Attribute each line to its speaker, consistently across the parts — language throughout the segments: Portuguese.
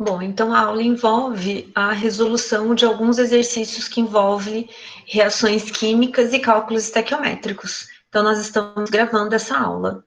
Speaker 1: Bom, então a aula envolve a resolução de alguns exercícios que envolvem reações químicas e cálculos estequiométricos. Então, nós estamos gravando essa aula.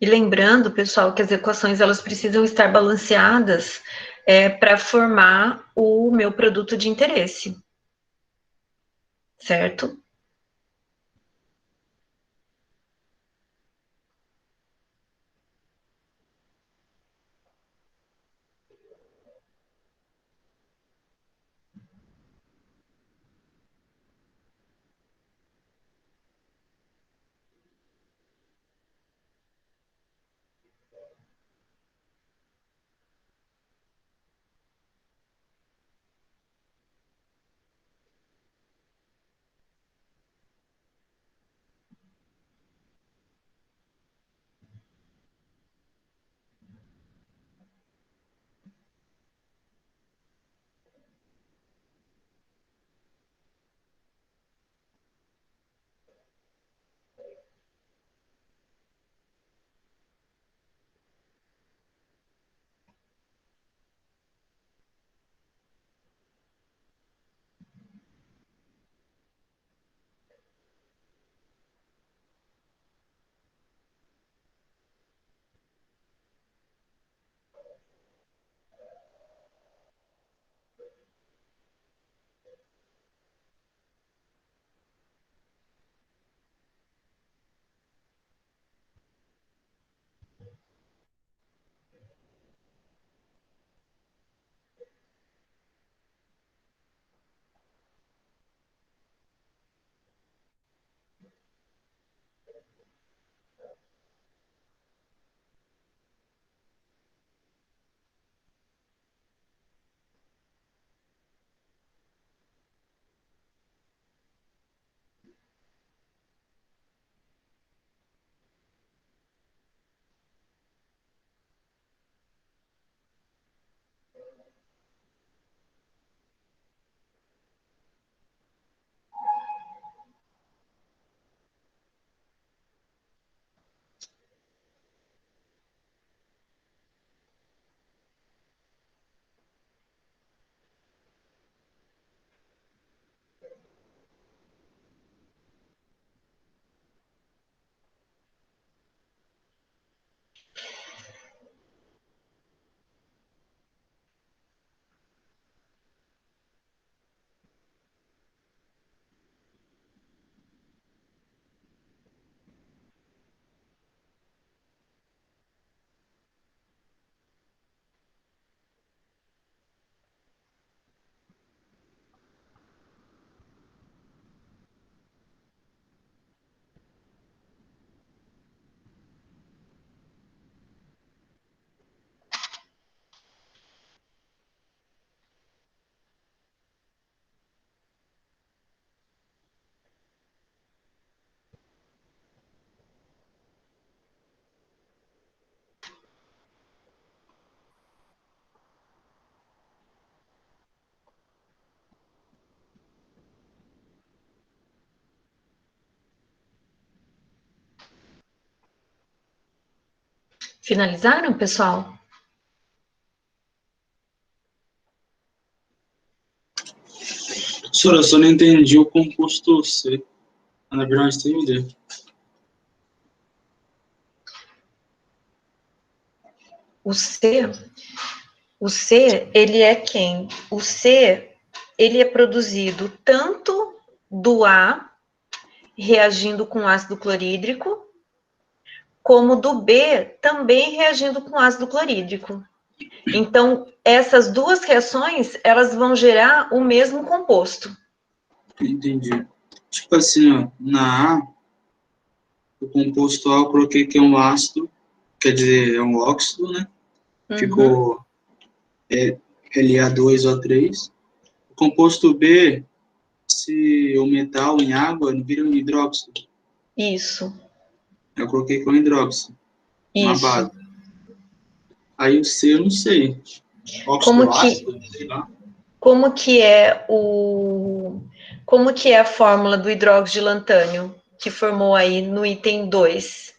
Speaker 1: E lembrando, pessoal, que as equações elas precisam estar balanceadas para formar o meu produto de interesse, certo? Finalizaram, pessoal?
Speaker 2: Professora, eu só não entendi o composto C. Na verdade, entendi.
Speaker 1: O C, ele é quem? O C ele é produzido tanto do A, reagindo com ácido clorídrico, como do B, também reagindo com ácido clorídrico. Então, essas duas reações, elas vão gerar o mesmo composto.
Speaker 2: Entendi. Tipo assim, ó, na A, o composto A eu coloquei que é um ácido, quer dizer, é um óxido, né? Ficou La2O3. O composto B, se o metal em água, ele vira um hidróxido.
Speaker 1: Isso.
Speaker 2: Eu coloquei com hidróxido, uma
Speaker 1: Isso.
Speaker 2: base. Aí o C eu não sei. Óxido ácido, sei lá.
Speaker 1: Como que é a fórmula do hidróxido de lantânio que formou aí no item 2?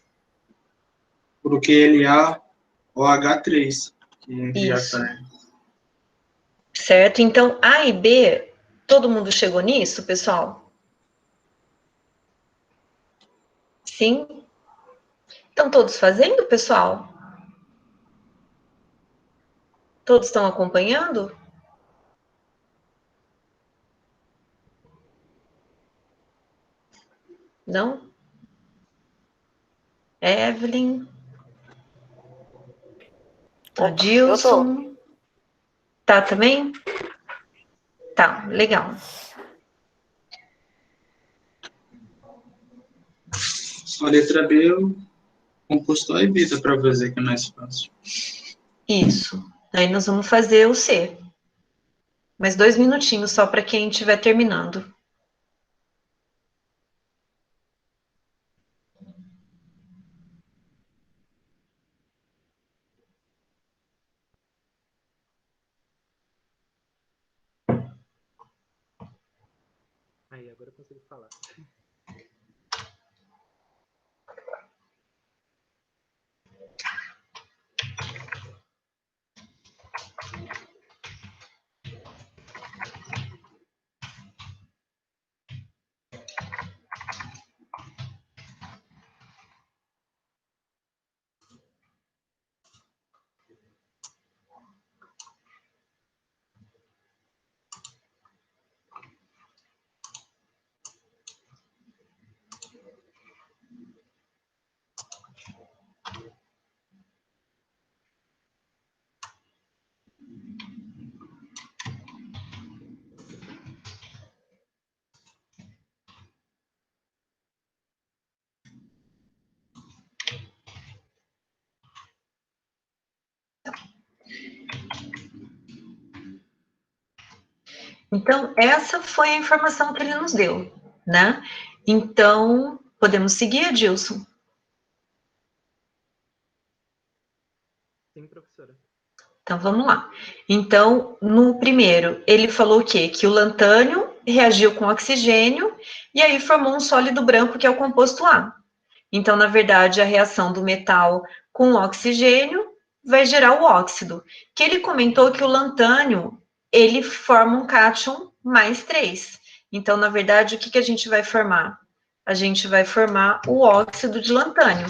Speaker 2: Coloquei LaOH3, que já
Speaker 1: Isso.
Speaker 2: tá.
Speaker 1: Certo? Então, A e B, todo mundo chegou nisso, pessoal? Sim? Estão todos fazendo, pessoal? Todos estão acompanhando? Não? Evelyn? Adilson? Tá também? Tá, legal.
Speaker 2: A letra B, eu composto A e B, dá para fazer que é mais fácil.
Speaker 1: Isso. Aí nós vamos fazer o C. Mais 2 minutinhos só para quem estiver terminando.
Speaker 3: Aí, agora eu consigo falar.
Speaker 1: Então, essa foi a informação que ele nos deu, né? Então, podemos seguir, Adilson?
Speaker 3: Sim, professora.
Speaker 1: Então, vamos lá. Então, no primeiro, ele falou o quê? Que o lantânio reagiu com oxigênio e aí formou um sólido branco, que é o composto A. Então, na verdade, a reação do metal com o oxigênio vai gerar o óxido. Que ele comentou que o lantânio, ele forma um cátion mais 3. Então, na verdade, o que a gente vai formar? A gente vai formar o óxido de lantânio.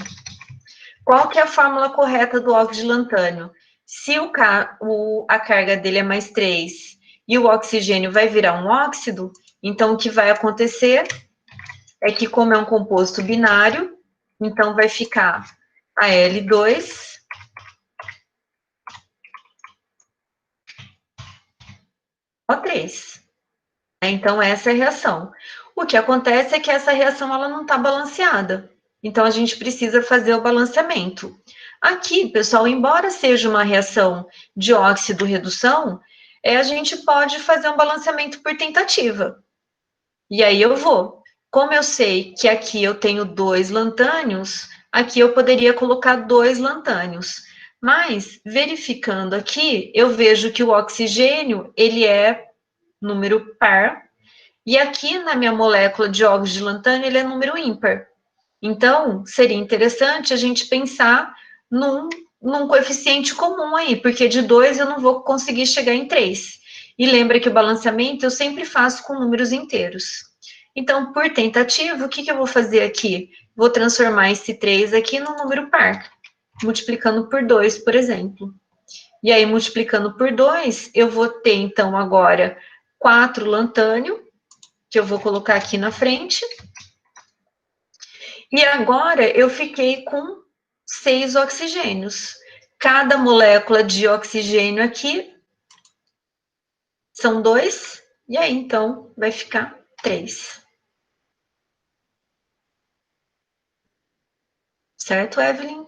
Speaker 1: Qual que é a fórmula correta do óxido de lantânio? Se a carga dele é mais 3 e o oxigênio vai virar um óxido, então o que vai acontecer é que, como é um composto binário, então vai ficar Al2 O3. Então, essa é a reação. O que acontece é que essa reação ela não está balanceada. Então, a gente precisa fazer o balanceamento. Aqui, pessoal, embora seja uma reação de óxido-redução, a gente pode fazer um balanceamento por tentativa. E aí eu vou. Como eu sei que aqui eu tenho 2 lantânios, aqui eu poderia colocar 2 lantânios. Mas, verificando aqui, eu vejo que o oxigênio, ele é número par, e aqui na minha molécula de óxido de lantânio, ele é número ímpar. Então, seria interessante a gente pensar num coeficiente comum aí, porque de 2 eu não vou conseguir chegar em 3. E lembra que o balanceamento eu sempre faço com números inteiros. Então, por tentativa, o que eu vou fazer aqui? Vou transformar esse 3 aqui num número par, multiplicando por 2, por exemplo. E aí, multiplicando por 2, eu vou ter, então, agora 4 lantânio, que eu vou colocar aqui na frente. E agora eu fiquei com 6 oxigênios. Cada molécula de oxigênio aqui são 2, e aí então vai ficar 3. Certo, Evelyn?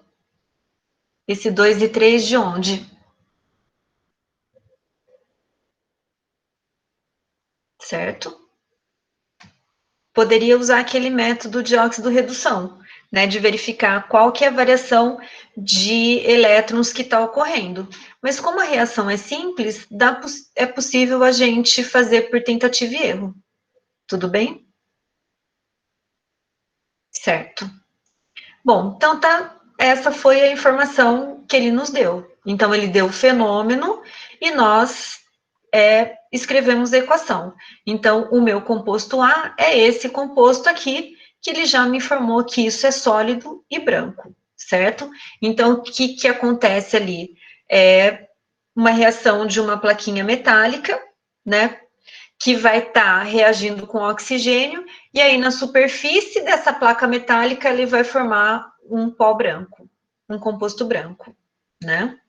Speaker 1: Esse 2 e 3 de onde? Certo? Poderia usar aquele método de óxido-redução, né, de verificar qual que é a variação de elétrons que está ocorrendo. Mas como a reação é simples, é possível a gente fazer por tentativa e erro. Tudo bem? Certo. Bom, então essa foi a informação que ele nos deu. Então, ele deu o fenômeno e nós escrevemos a equação. Então, o meu composto A é esse composto aqui, que ele já me informou que isso é sólido e branco, certo? Então, o que acontece ali? É uma reação de uma plaquinha metálica, né? Que vai estar reagindo com oxigênio, e aí na superfície dessa placa metálica ele vai formar um pó branco, um composto branco, né?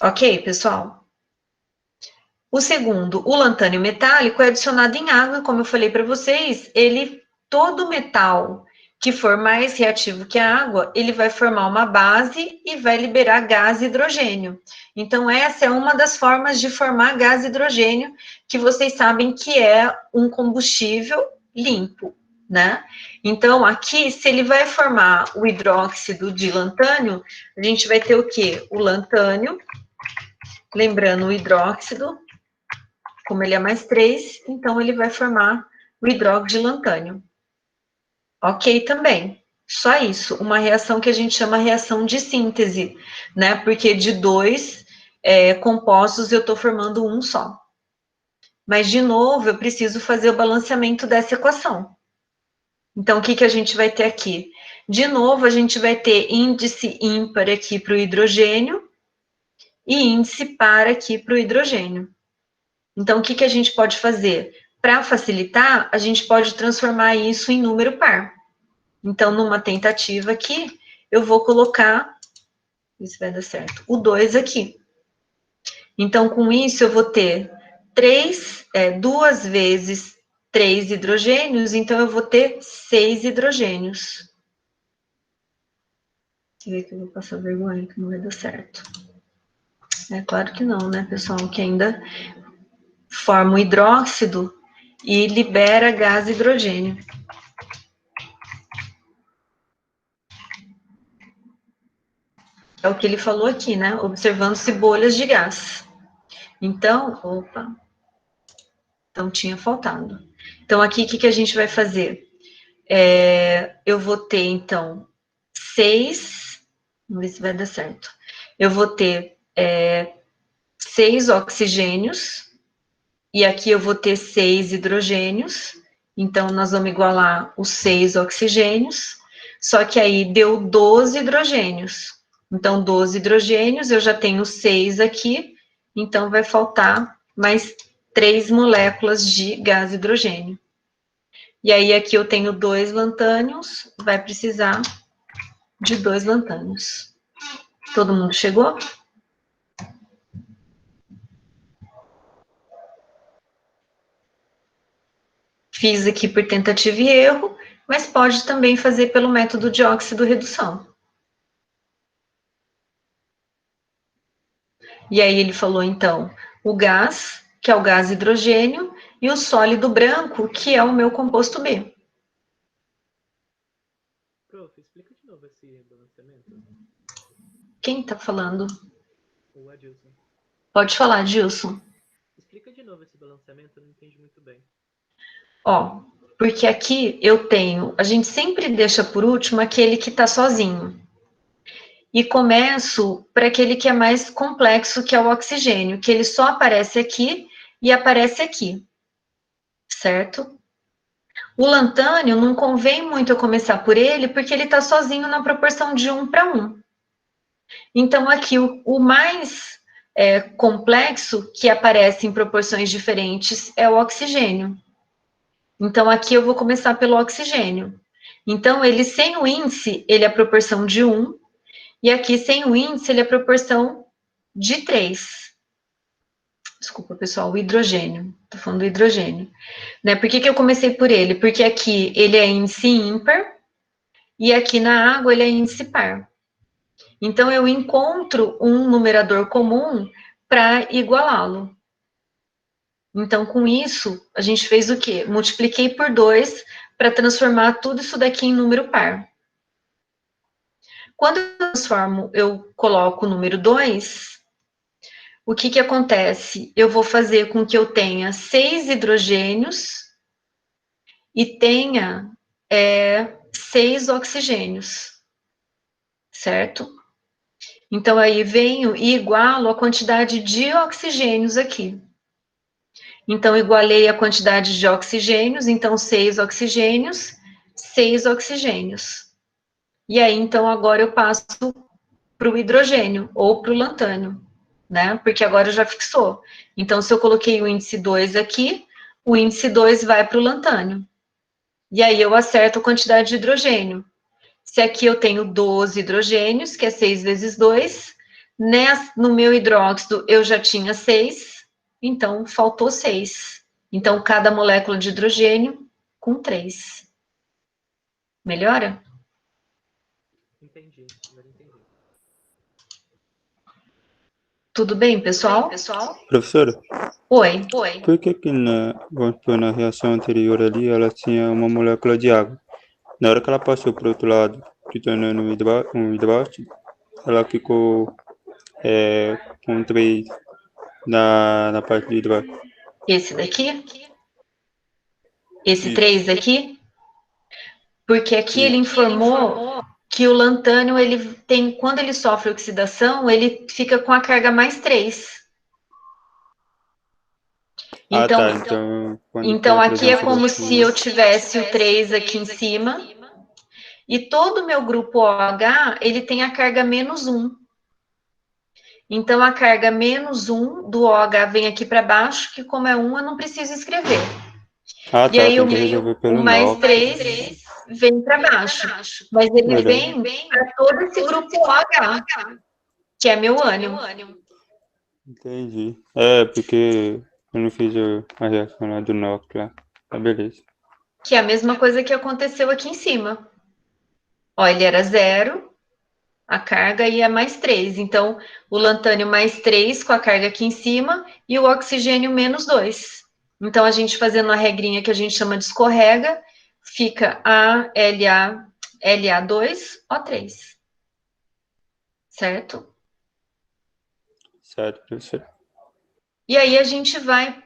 Speaker 1: Ok, pessoal? O segundo, o lantânio metálico é adicionado em água, como eu falei para vocês, todo metal que for mais reativo que a água, ele vai formar uma base e vai liberar gás hidrogênio. Então, essa é uma das formas de formar gás hidrogênio, que vocês sabem que é um combustível limpo, né? Então, aqui, se ele vai formar o hidróxido de lantânio, a gente vai ter o quê? O lantânio, lembrando o hidróxido, como ele é mais 3, então ele vai formar o hidróxido de lantânio. Ok também. Só isso, uma reação que a gente chama reação de síntese, né? Porque de 2 compostos eu estou formando um só. Mas, de novo, eu preciso fazer o balanceamento dessa equação. Então, o que a gente vai ter aqui? De novo, a gente vai ter índice ímpar aqui para o hidrogênio e índice par aqui para o hidrogênio. Então, o que a gente pode fazer? Para facilitar, a gente pode transformar isso em número par. Então, numa tentativa aqui, eu vou colocar, isso vai dar certo, o 2 aqui. Então, com isso, eu vou ter 2 vezes 3 hidrogênios, então eu vou ter 6 hidrogênios. Deixa eu ver que eu vou passar vergonha, que não vai dar certo. É claro que não, né, pessoal? Que ainda forma o hidróxido e libera gás hidrogênio. É o que ele falou aqui, né? Observando-se bolhas de gás. Então, opa. Então, tinha faltado. Então, aqui, o que a gente vai fazer? Eu vou ter, então, 6... Vamos ver se vai dar certo. Eu vou ter 6 oxigênios. E aqui eu vou ter 6 hidrogênios. Então, nós vamos igualar os 6 oxigênios. Só que aí deu 12 hidrogênios. Então, 12 hidrogênios, eu já tenho 6 aqui. Então, vai faltar mais 3 moléculas de gás hidrogênio. E aí, aqui eu tenho 2 lantânios, vai precisar de 2 lantânios. Todo mundo chegou? Fiz aqui por tentativa e erro, mas pode também fazer pelo método de óxido-redução. E aí ele falou, então, o gás, que é o gás hidrogênio, e o sólido branco, que é o meu composto B.
Speaker 3: Prof, explica de novo esse balanceamento.
Speaker 1: Quem está falando?
Speaker 3: O Adilson.
Speaker 1: Pode falar, Gilson.
Speaker 3: Explica de novo esse balanceamento, eu não entendi muito bem.
Speaker 1: Ó, porque aqui eu tenho, a gente sempre deixa por último aquele que está sozinho. E começo para aquele que é mais complexo, que é o oxigênio, que ele só aparece aqui e aparece aqui, certo? O lantânio não convém muito eu começar por ele, porque ele está sozinho na proporção de 1 para 1. Então, aqui, o mais complexo, que aparece em proporções diferentes, é o oxigênio. Então, aqui eu vou começar pelo oxigênio. Então, ele sem o índice, ele é a proporção de 1, e aqui sem o índice, ele é a proporção de 3. Desculpa, pessoal, o hidrogênio. Estou falando do hidrogênio. Né? Por que eu comecei por ele? Porque aqui ele é índice ímpar, e aqui na água ele é índice par. Então, eu encontro um numerador comum para igualá-lo. Então, com isso, a gente fez o quê? Multipliquei por 2 para transformar tudo isso daqui em número par. Quando eu coloco o número 2, o que acontece? Eu vou fazer com que eu tenha 6 hidrogênios e tenha 6 oxigênios, certo? Então, aí venho e igualo a quantidade de oxigênios aqui. Então, igualei a quantidade de oxigênios, então 6 oxigênios, 6 oxigênios. E aí, então, agora eu passo para o hidrogênio, ou para o lantânio, né? Porque agora já fixou. Então, se eu coloquei o índice 2 aqui, o índice 2 vai para o lantânio. E aí eu acerto a quantidade de hidrogênio. Se aqui eu tenho 12 hidrogênios, que é 6 vezes 2, no meu hidróxido eu já tinha 6, então faltou 6. Então, cada molécula de hidrogênio com 3. Melhora?
Speaker 3: Entendi, agora entendi.
Speaker 1: Tudo bem, pessoal?
Speaker 4: Professora,
Speaker 1: Oi.
Speaker 4: por que vamos supor, na reação anterior ali, ela tinha uma molécula de água? Na hora que ela passou para o outro lado, se tornando um hidróxido, ela ficou com 3 na parte de hidróxido.
Speaker 1: Esse daqui? Esse
Speaker 4: Isso.
Speaker 1: 3 aqui? Porque aqui
Speaker 4: Isso.
Speaker 1: ele informou que o lantânio, ele tem, quando ele sofre oxidação, ele fica com a carga mais 3. Então, então aqui é como se eu tivesse o 3 aqui em cima, e todo o meu grupo OH, ele tem a carga menos 1. Então, a carga menos 1 do OH vem aqui para baixo, que como é 1, eu não preciso escrever. E aí o mais 3 vem para baixo. Mas ele vem para todo esse grupo OH, que é meu ânion.
Speaker 4: Entendi. Porque eu não fiz a reação lá do NOx lá. Tá, beleza.
Speaker 1: Que é a mesma coisa que aconteceu aqui em cima. Ó, ele era 0, a carga, e é mais 3. Então, o lantânio mais 3 com a carga aqui em cima e o oxigênio menos 2. Então, a gente fazendo a regrinha que a gente chama de escorrega, fica LA2O3. Certo?
Speaker 4: Certo, professor.
Speaker 1: E aí a gente vai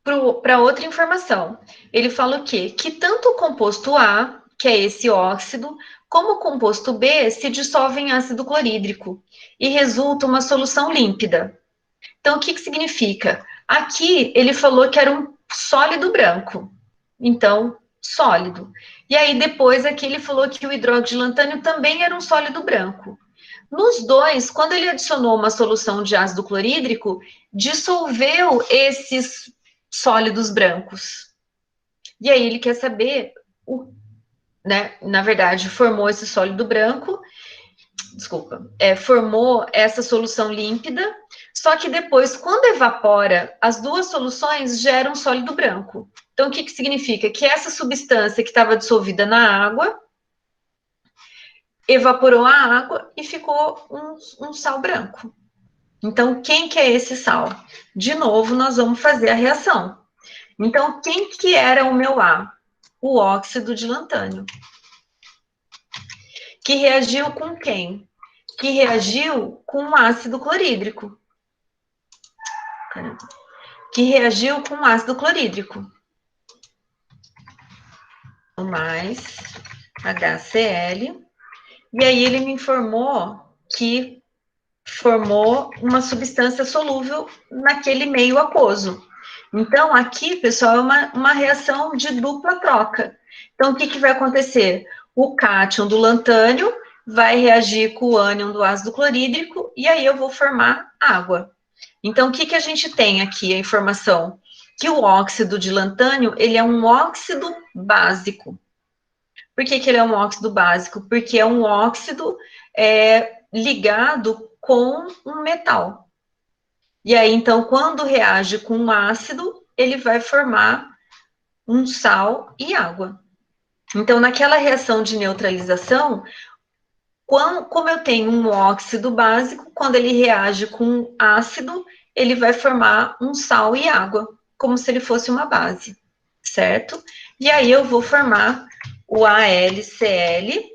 Speaker 1: para outra informação. Ele fala o quê? Que tanto o composto A, que é esse óxido, como o composto B se dissolvem em ácido clorídrico e resulta uma solução límpida. Então, o que significa? Aqui ele falou que era um sólido branco. Então, sólido. E aí depois aqui ele falou que o hidróxido de lantânio também era um sólido branco. Nos dois, quando ele adicionou uma solução de ácido clorídrico, dissolveu esses sólidos brancos. E aí ele quer saber, na verdade, formou esse sólido branco, formou essa solução límpida, só que depois, quando evapora, as duas soluções geram sólido branco. Então, o que significa? Que essa substância que estava dissolvida na água, evaporou a água e ficou um sal branco. Então, quem que é esse sal? De novo, nós vamos fazer a reação. Então, quem que era o meu A? O óxido de lantânio. Que reagiu com quem? Que reagiu com o ácido clorídrico. Que reagiu com o ácido clorídrico. Mais HCl. E aí ele me informou que formou uma substância solúvel naquele meio aquoso. Então, aqui, pessoal, é uma reação de dupla troca. Então, o que vai acontecer? O cátion do lantânio vai reagir com o ânion do ácido clorídrico, e aí eu vou formar água. Então, o que a gente tem aqui, a informação? Que o óxido de lantânio, ele é um óxido básico. Por que ele é um óxido básico? Porque é um óxido ligado com um metal. E aí, então, quando reage com um ácido, ele vai formar um sal e água. Então, naquela reação de neutralização, como eu tenho um óxido básico, quando ele reage com ácido, ele vai formar um sal e água, como se ele fosse uma base, certo? E aí eu vou formar o AlCl3,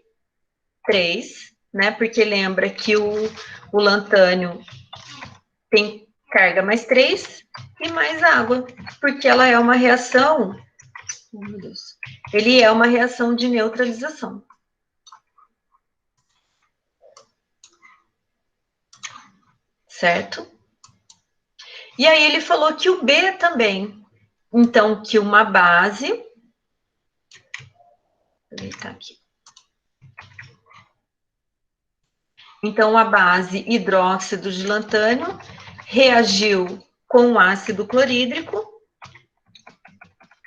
Speaker 1: né? Porque lembra que o lantânio tem carga mais 3 e mais água, porque ela é uma reação, oh, meu Deus, ele é uma reação de neutralização. Certo? E aí ele falou que o B também. Então, que uma base... Vou deitar aqui. Então, a base hidróxido de lantânio reagiu com o ácido clorídrico.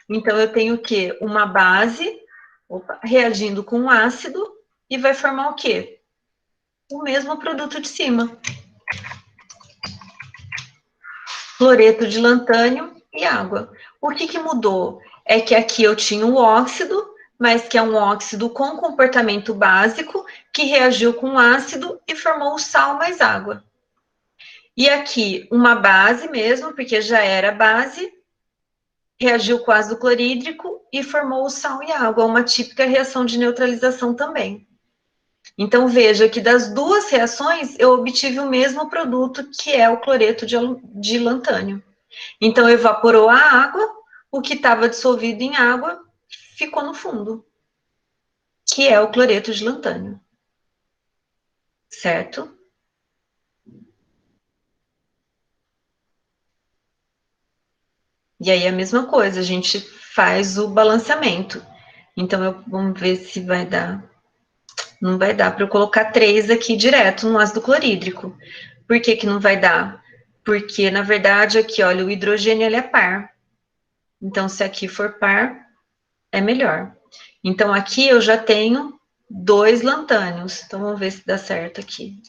Speaker 1: Então, eu tenho o quê? Uma base reagindo com o ácido e vai formar o quê? O mesmo produto de cima. Cloreto de lantânio e água. O que mudou? É que aqui eu tinha o óxido, mas que é um óxido com comportamento básico, que reagiu com ácido e formou o sal mais água. E aqui, uma base mesmo, porque já era base, reagiu com ácido clorídrico e formou o sal e água, uma típica reação de neutralização também. Então, veja que das duas reações, eu obtive o mesmo produto, que é o cloreto de lantânio. Então, evaporou a água, o que estava dissolvido em água ficou no fundo, que é o cloreto de lantânio. Certo? E aí, a mesma coisa, a gente faz o balanceamento. Então, vamos ver se vai dar. Não vai dar para eu colocar 3 aqui direto no ácido clorídrico. Por que não vai dar? Porque, na verdade, aqui, olha, o hidrogênio, ele é par. Então, se aqui for par, é melhor. Então, aqui eu já tenho 2 lantânios. Então, vamos ver se dá certo aqui.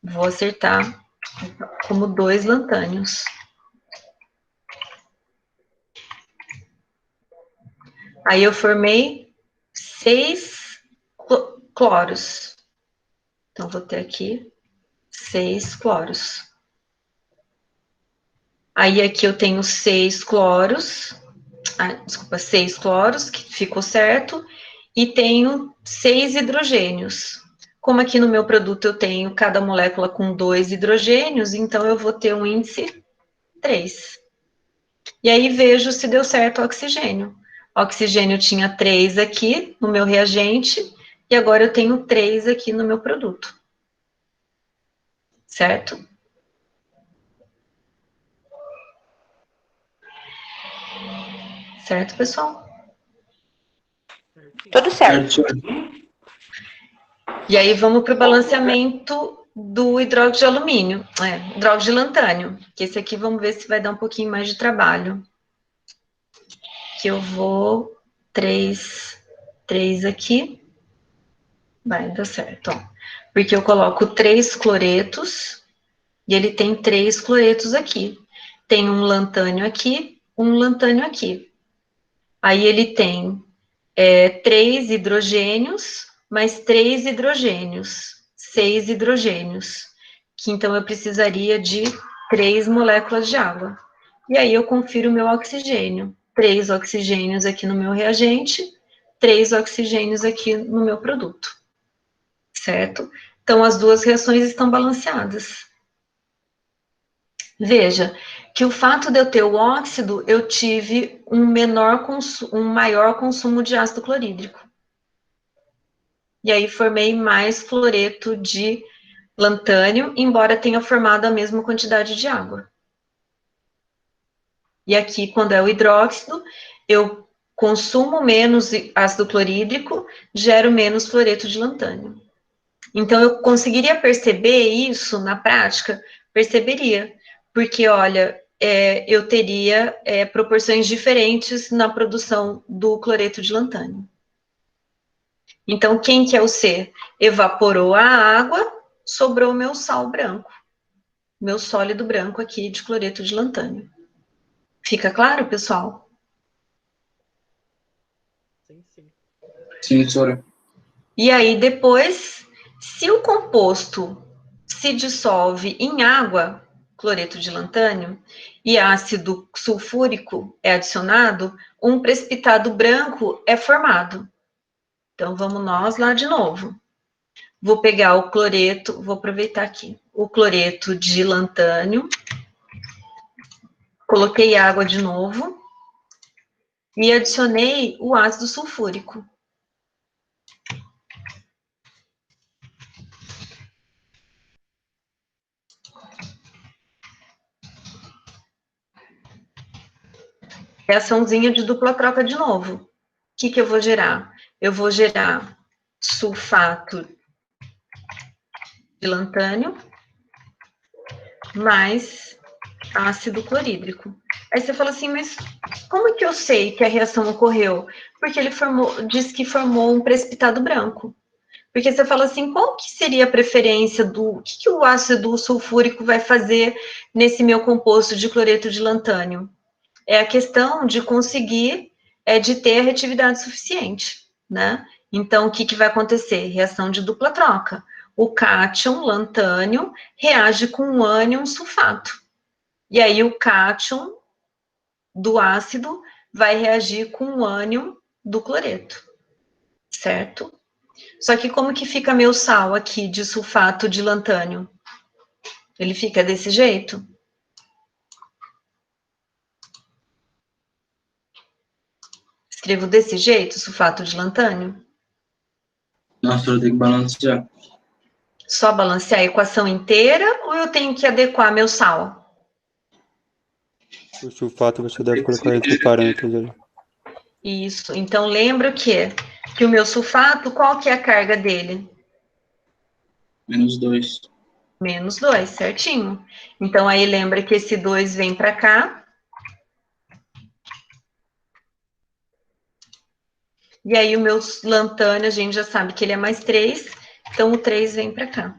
Speaker 1: Vou acertar como 2 lantânios. Aí, eu formei 6 cloros. Então, vou ter aqui 6 cloros. Aí, aqui eu tenho 6 cloros. Desculpa, 6 cloros, que ficou certo. E tenho 6 hidrogênios. Como aqui no meu produto eu tenho cada molécula com 2 hidrogênios, então eu vou ter um índice 3. E aí vejo se deu certo o oxigênio. O oxigênio tinha 3 aqui no meu reagente, e agora eu tenho 3 aqui no meu produto. Certo? Certo, pessoal?
Speaker 5: Tudo certo.
Speaker 1: E aí vamos para o balanceamento do hidróxido de alumínio, hidróxido de lantânio, que esse aqui vamos ver se vai dar um pouquinho mais de trabalho. Que eu vou 3 aqui, vai dar certo, ó. Porque eu coloco 3 cloretos, e ele tem 3 cloretos aqui. Tem um lantânio aqui, um lantânio aqui. Aí ele tem 3 hidrogênios, mais 3 hidrogênios, 6 hidrogênios, que então eu precisaria de 3 moléculas de água. E aí eu confiro o meu oxigênio. 3 oxigênios aqui no meu reagente, 3 oxigênios aqui no meu produto. Certo? Então, as duas reações estão balanceadas. Veja que o fato de eu ter o óxido, eu tive um maior consumo de ácido clorídrico. E aí formei mais cloreto de lantânio, embora tenha formado a mesma quantidade de água. E aqui, quando é o hidróxido, eu consumo menos ácido clorídrico, gero menos cloreto de lantânio. Então, eu conseguiria perceber isso na prática? Perceberia, Porque, olha, eu teria proporções diferentes na produção do cloreto de lantânio. Então, quem que é o C? Evaporou a água, sobrou o meu sal branco, meu sólido branco aqui de cloreto de lantânio. Fica claro, pessoal?
Speaker 3: Sim, sim.
Speaker 2: Sim, professora.
Speaker 1: E aí, depois, se o composto se dissolve em água, cloreto de lantânio, e ácido sulfúrico é adicionado, um precipitado branco é formado. Então, vamos nós lá de novo. Vou pegar o cloreto, vou aproveitar aqui, o cloreto de lantânio, coloquei água de novo e adicionei o ácido sulfúrico. Reaçãozinha de dupla troca de novo. O que eu vou gerar? Eu vou gerar sulfato de lantânio mais ácido clorídrico. Aí você fala assim, mas como que eu sei que a reação ocorreu? Porque ele diz que formou um precipitado branco. Porque você fala assim, qual que seria a preferência o que o ácido sulfúrico vai fazer nesse meu composto de cloreto de lantânio? É a questão de conseguir, de ter a reatividade suficiente, né? Então, o que vai acontecer? Reação de dupla troca. O cátion, lantânio, reage com o ânion sulfato. E aí, o cátion do ácido vai reagir com o ânion do cloreto, certo? Só que como que fica meu sal aqui de sulfato de lantânio? Ele fica desse jeito? Escrevo desse jeito, sulfato de lantânio?
Speaker 2: Nossa, eu tenho que balancear.
Speaker 1: Só balancear a equação inteira ou eu tenho que adequar meu sal?
Speaker 4: O sulfato você deve colocar entre parênteses ali.
Speaker 1: Isso. Então, lembra que o meu sulfato, qual que é a carga dele?
Speaker 2: -2.
Speaker 1: -2, certinho. Então, aí lembra que esse 2 vem para cá. E aí, o meu lantânio, a gente já sabe que ele é mais 3. Então, o 3 vem para cá.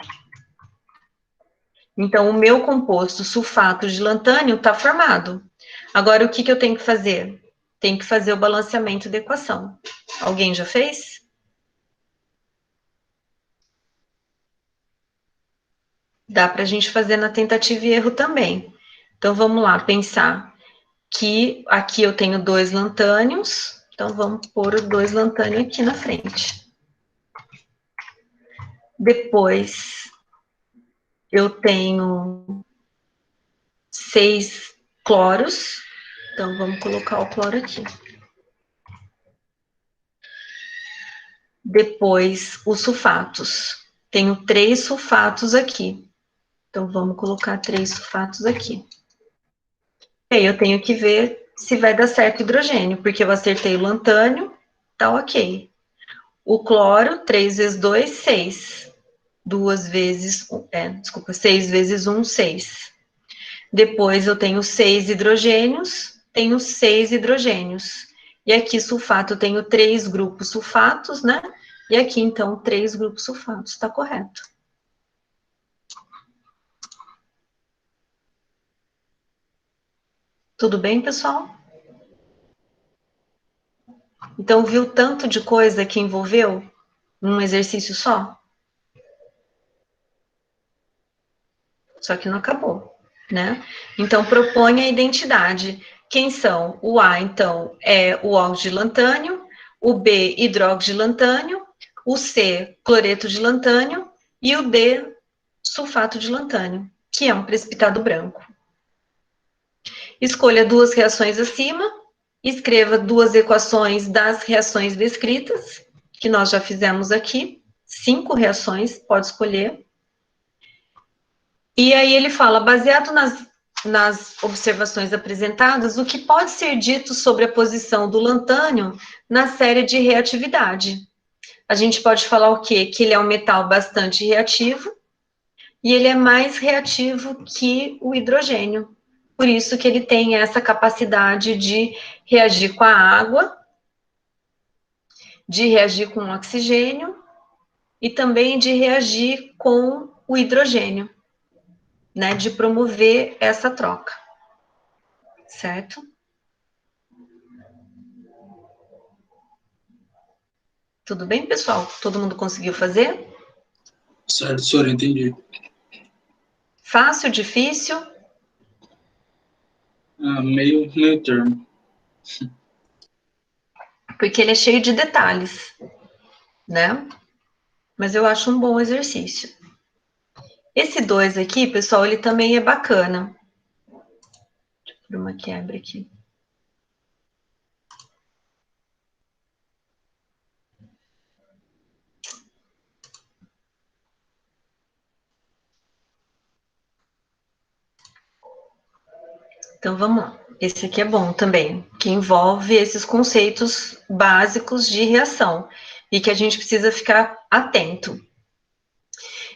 Speaker 1: Então, o meu composto sulfato de lantânio está formado. Agora, o que eu tenho que fazer? Tem que fazer o balanceamento da equação. Alguém já fez? Dá para a gente fazer na tentativa e erro também. Então, vamos lá, pensar que aqui eu tenho 2 lantânios. Então, vamos pôr o 2 lantânio aqui na frente. Depois, eu tenho 6 cloros. Então, vamos colocar o cloro aqui. Depois, os sulfatos. Tenho 3 sulfatos aqui. Então, vamos colocar 3 sulfatos aqui. E aí, eu tenho que ver se vai dar certo o hidrogênio, porque eu acertei o lantânio, tá ok. O cloro, 3 vezes 2, 6. 2 vezes, 6 vezes 1, 6. Depois, eu tenho 6 hidrogênios, tenho 6 hidrogênios. E aqui, sulfato, eu tenho 3 grupos sulfatos, né? E aqui, então, 3 grupos sulfatos, tá correto. Tudo bem, pessoal? Então, viu tanto de coisa que envolveu num exercício só? Só que não acabou, né? Então, propõe a identidade. Quem são? O A, então, é o óxido de lantânio, o B, hidróxido de lantânio, o C, cloreto de lantânio, e o D, sulfato de lantânio, que é um precipitado branco. Escolha 2 reações acima, escreva 2 equações das reações descritas, que nós já fizemos aqui, 5 reações, pode escolher. E aí ele fala, baseado nas observações apresentadas, o que pode ser dito sobre a posição do lantânio na série de reatividade? A gente pode falar o quê? Que ele é um metal bastante reativo, e ele é mais reativo que o hidrogênio. Por isso que ele tem essa capacidade de reagir com a água, de reagir com o oxigênio e também de reagir com o hidrogênio, né, de promover essa troca, certo? Tudo bem, pessoal? Todo mundo conseguiu fazer?
Speaker 2: Certo, senhora, entendi.
Speaker 1: Fácil, difícil?
Speaker 2: Meio termo.
Speaker 1: Porque ele é cheio de detalhes, né? Mas eu acho um bom exercício. Esse 2 aqui, pessoal, ele também é bacana. Deixa eu pôr uma quebra aqui. Então, vamos lá. Esse aqui é bom também, que envolve esses conceitos básicos de reação e que a gente precisa ficar atento.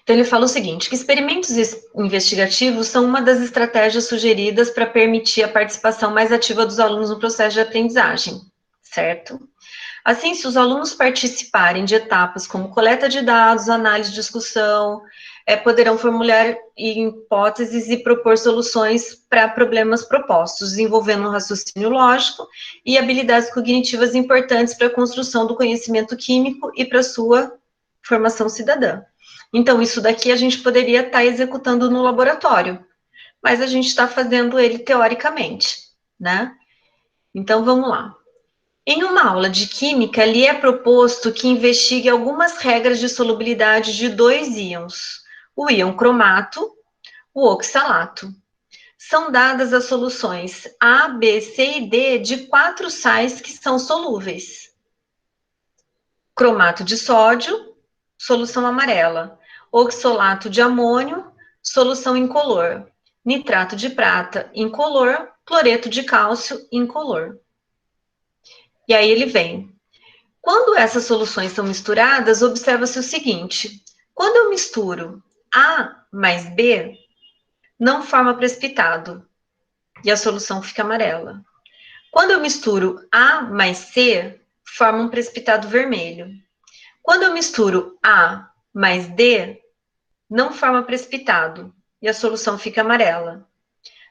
Speaker 1: Então, ele fala o seguinte, que experimentos investigativos são uma das estratégias sugeridas para permitir a participação mais ativa dos alunos no processo de aprendizagem, certo? Assim, se os alunos participarem de etapas como coleta de dados, análise, discussão, poderão formular hipóteses e propor soluções para problemas propostos, desenvolvendo um raciocínio lógico e habilidades cognitivas importantes para a construção do conhecimento químico e para a sua formação cidadã. Então, isso daqui a gente poderia estar executando no laboratório, mas a gente está fazendo ele teoricamente, né? Então, vamos lá. Em uma aula de química, lhe é proposto que investigue algumas regras de solubilidade de 2 íons, o íon cromato, o oxalato. São dadas as soluções A, B, C e D de 4 sais que são solúveis. Cromato de sódio, solução amarela. Oxalato de amônio, solução incolor. Nitrato de prata, incolor. Cloreto de cálcio, incolor. E aí ele vem. Quando essas soluções são misturadas, observa-se o seguinte: quando eu misturo A mais B, não forma precipitado e a solução fica amarela. Quando eu misturo A mais C, forma um precipitado vermelho. Quando eu misturo A mais D, não forma precipitado e a solução fica amarela.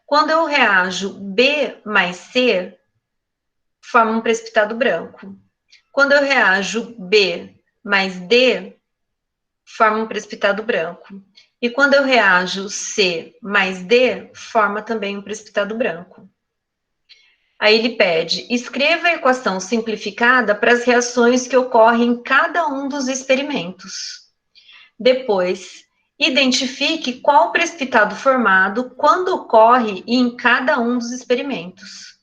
Speaker 1: Quando eu reajo B mais C, forma um precipitado branco. Quando eu reajo B mais D, forma um precipitado branco. E quando eu reajo C mais D, forma também um precipitado branco. Aí ele pede, escreva a equação simplificada para as reações que ocorrem em cada um dos experimentos. Depois, identifique qual precipitado formado quando ocorre em cada um dos experimentos.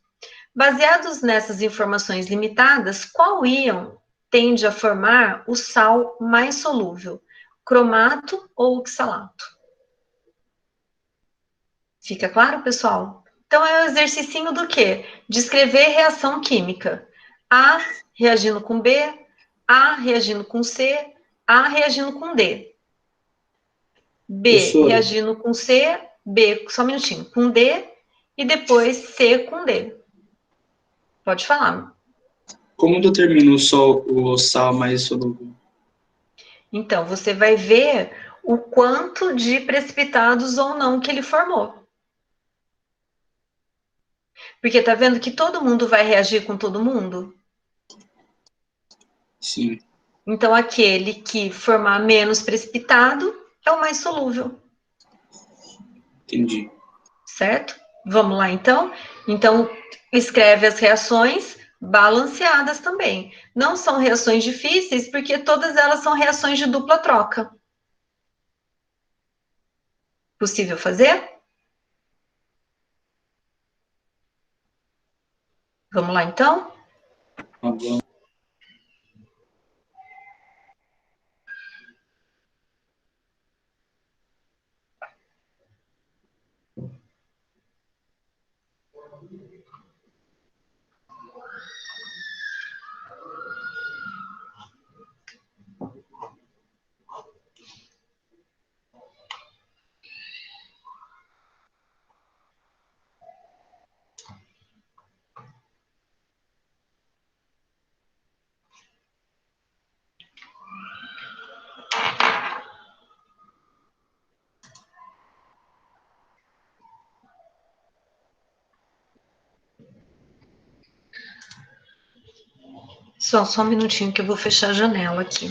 Speaker 1: Baseados nessas informações limitadas, qual íon tende a formar o sal mais solúvel? Cromato ou oxalato? Fica claro, pessoal? Então, é o exercício do quê? Descrever reação química. A reagindo com B, A reagindo com C, A reagindo com D. B
Speaker 2: Professora,
Speaker 1: reagindo com C, B, só um minutinho, com D, e depois C com D. Pode falar.
Speaker 2: como determina o sal mais solúvel?
Speaker 1: Então, você vai ver o quanto de precipitados ou não que ele formou. Porque tá vendo que todo mundo vai reagir com todo mundo?
Speaker 2: Sim,
Speaker 1: Então, aquele que formar menos precipitado é o mais solúvel,
Speaker 2: entendi.
Speaker 1: certo? Vamos lá, então? Então, escreve as reações balanceadas também. Não são reações difíceis, porque todas elas são reações de dupla troca. Possível fazer? Vamos lá, então?
Speaker 2: Tá bom.
Speaker 1: Só um minutinho que eu vou fechar a janela aqui.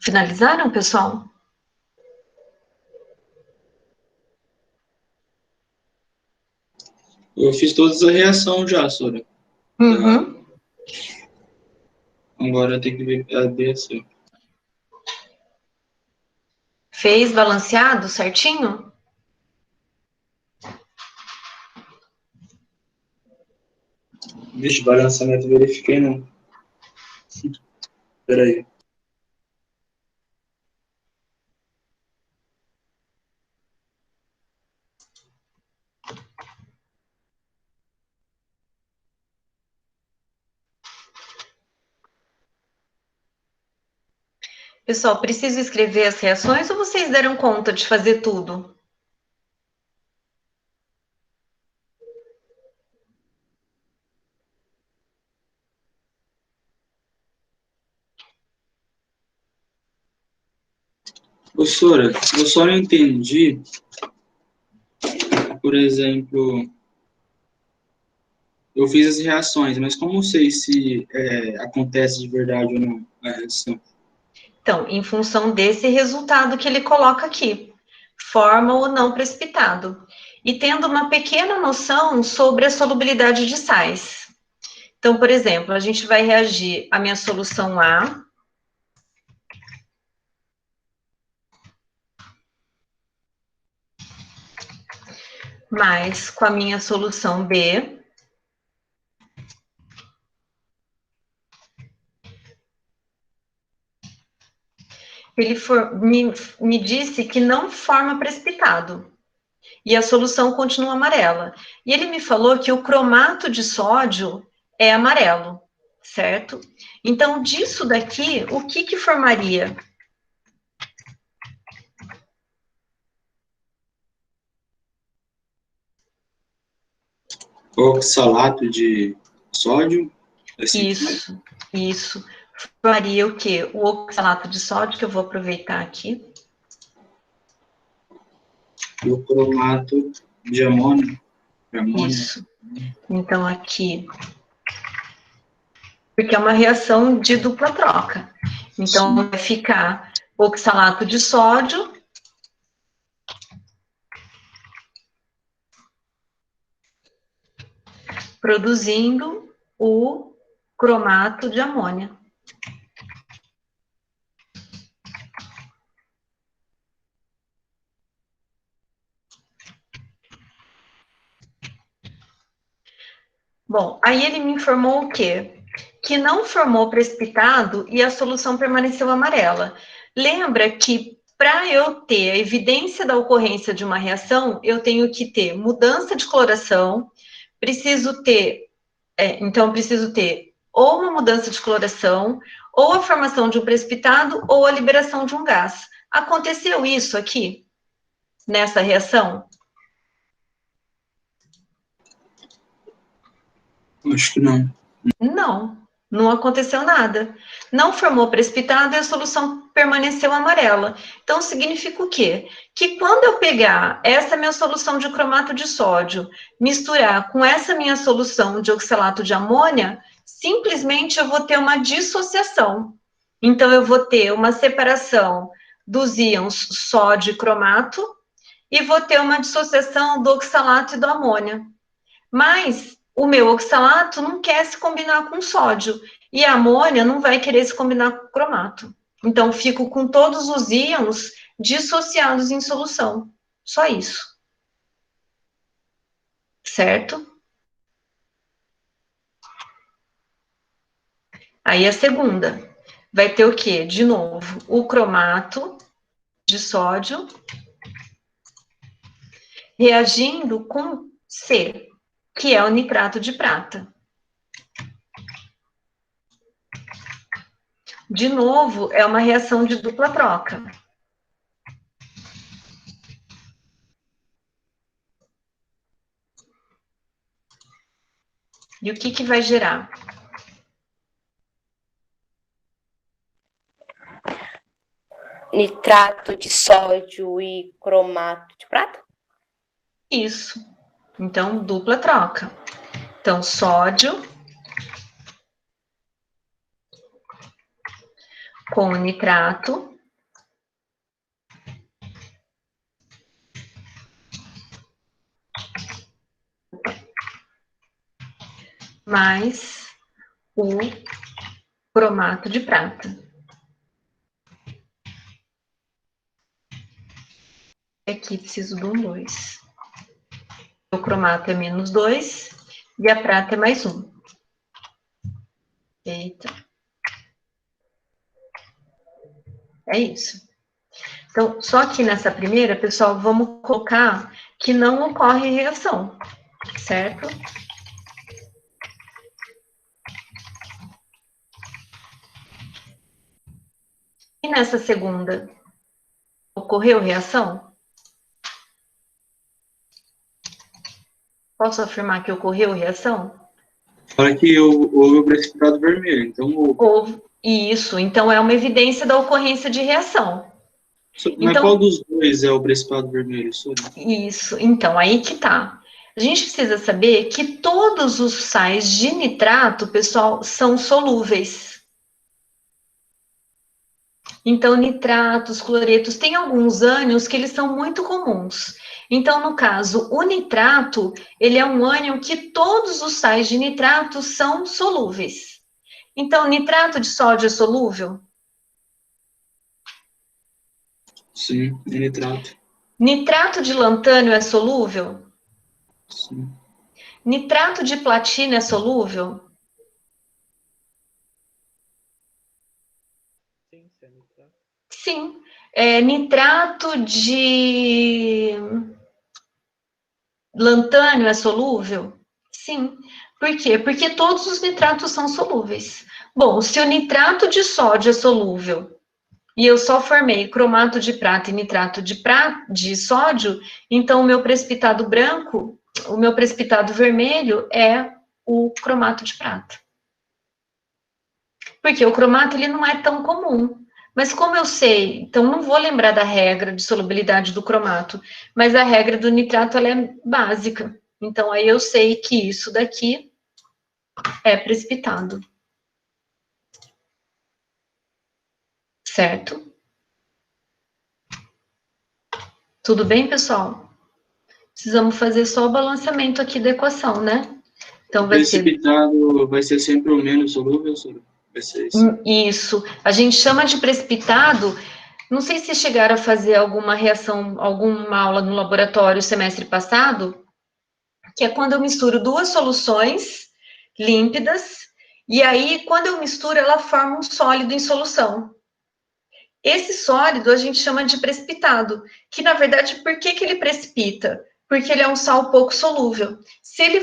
Speaker 1: Finalizaram, pessoal?
Speaker 2: Eu fiz todas as reações já, Sora.
Speaker 1: Uhum.
Speaker 2: Agora eu tenho que ver a B assim.
Speaker 1: Fez balanceado certinho?
Speaker 2: Vixe, balanceamento verifiquei não. Peraí.
Speaker 1: Pessoal, preciso escrever as reações ou vocês deram conta de fazer tudo?
Speaker 2: Ô, Sora, eu só não entendi, por exemplo, eu fiz as reações, mas como eu sei se acontece de verdade ou não a reação?
Speaker 1: Então, em função desse resultado que ele coloca aqui, forma ou não precipitado, e tendo uma pequena noção sobre a solubilidade de sais. Então, por exemplo, a gente vai reagir à minha solução A, mais com a minha solução B, ele me disse que não forma precipitado. E a solução continua amarela. E ele me falou que o cromato de sódio é amarelo, certo? Então, disso daqui, o que formaria?
Speaker 2: Oxalato de sódio? Assim,
Speaker 1: Isso. Formaria o quê? O oxalato de sódio, que eu vou aproveitar aqui.
Speaker 2: e o cromato de amônio.
Speaker 1: Isso. Então, aqui, porque é uma reação de dupla troca. Então,
Speaker 2: Sim.
Speaker 1: vai ficar oxalato de sódio produzindo o cromato de amônia. Bom, aí ele me informou o quê? Que não formou precipitado e a solução permaneceu amarela. Lembra que para eu ter a evidência da ocorrência de uma reação, eu tenho que ter mudança de coloração, preciso ter, então preciso ter ou uma mudança de coloração, ou a formação de um precipitado, ou a liberação de um gás. Aconteceu isso aqui, nessa reação?
Speaker 2: Acho que não.
Speaker 1: Não aconteceu nada. Não formou precipitado e a solução permaneceu amarela. Então, significa o quê? Que quando eu pegar essa minha solução de cromato de sódio, misturar com essa minha solução de oxalato de amônia, simplesmente eu vou ter uma dissociação. Então, eu vou ter uma separação dos íons sódio e cromato e vou ter uma dissociação do oxalato e do amônia. Mas o meu oxalato não quer se combinar com sódio e a amônia não vai querer se combinar com cromato. Então, fico com todos os íons dissociados em solução. Só isso. Certo? Aí a segunda vai ter o quê? De novo, o cromato de sódio reagindo com C, que é o nitrato de prata. De novo, é uma reação de dupla troca. E o que vai gerar?
Speaker 5: Nitrato de sódio e cromato de prata?
Speaker 1: Isso. Então, dupla troca. Então, sódio com o nitrato mais o cromato de prata. Aqui preciso do 2. O cromato é -2 e a prata é +1. Eita. É isso. Então, só que nessa primeira, pessoal, vamos colocar que não ocorre reação, certo? E nessa segunda, ocorreu reação? Posso afirmar que ocorreu reação?
Speaker 2: Fala que houve o precipitado vermelho, então
Speaker 1: Houve. Isso, então é uma evidência da ocorrência de reação.
Speaker 2: Mas
Speaker 1: Então,
Speaker 2: qual dos dois é o precipitado vermelho?
Speaker 1: Isso, então, aí que tá. A gente precisa saber que todos os sais de nitrato, pessoal, são solúveis. Então, nitratos, cloretos, tem alguns ânions que eles são muito comuns. Então, no caso, o nitrato, ele é um ânion que todos os sais de nitrato são solúveis. Então, nitrato de sódio é solúvel?
Speaker 2: Sim, é nitrato.
Speaker 1: Nitrato de lantânio é solúvel?
Speaker 2: Sim.
Speaker 1: Nitrato de platina é solúvel?
Speaker 3: Sim, se é nitrato.
Speaker 1: Sim. Nitrato de lantânio é solúvel? Sim. Por quê? Porque todos os nitratos são solúveis. Bom, se o nitrato de sódio é solúvel e eu só formei cromato de prata e nitrato de sódio, então o meu precipitado branco, o meu precipitado vermelho é o cromato de prata. Porque o cromato ele não é tão comum. Mas como eu sei, então não vou lembrar da regra de solubilidade do cromato, mas a regra do nitrato ela é básica. Então aí eu sei que isso daqui é precipitado. Certo? Tudo bem, pessoal? Precisamos fazer só o balanceamento aqui da equação, né? Então
Speaker 2: O
Speaker 1: vai ser
Speaker 2: precipitado vai ser sempre o menos solúvel, senhora? Vai ser isso.
Speaker 1: isso. A gente chama de precipitado. Não sei se chegaram a fazer alguma reação, alguma aula no laboratório semestre passado, que é quando eu misturo duas soluções límpidas, e aí, quando eu misturo, ela forma um sólido em solução. Esse sólido a gente chama de precipitado, que na verdade, por que ele precipita? Porque ele é um sal pouco solúvel. Se ele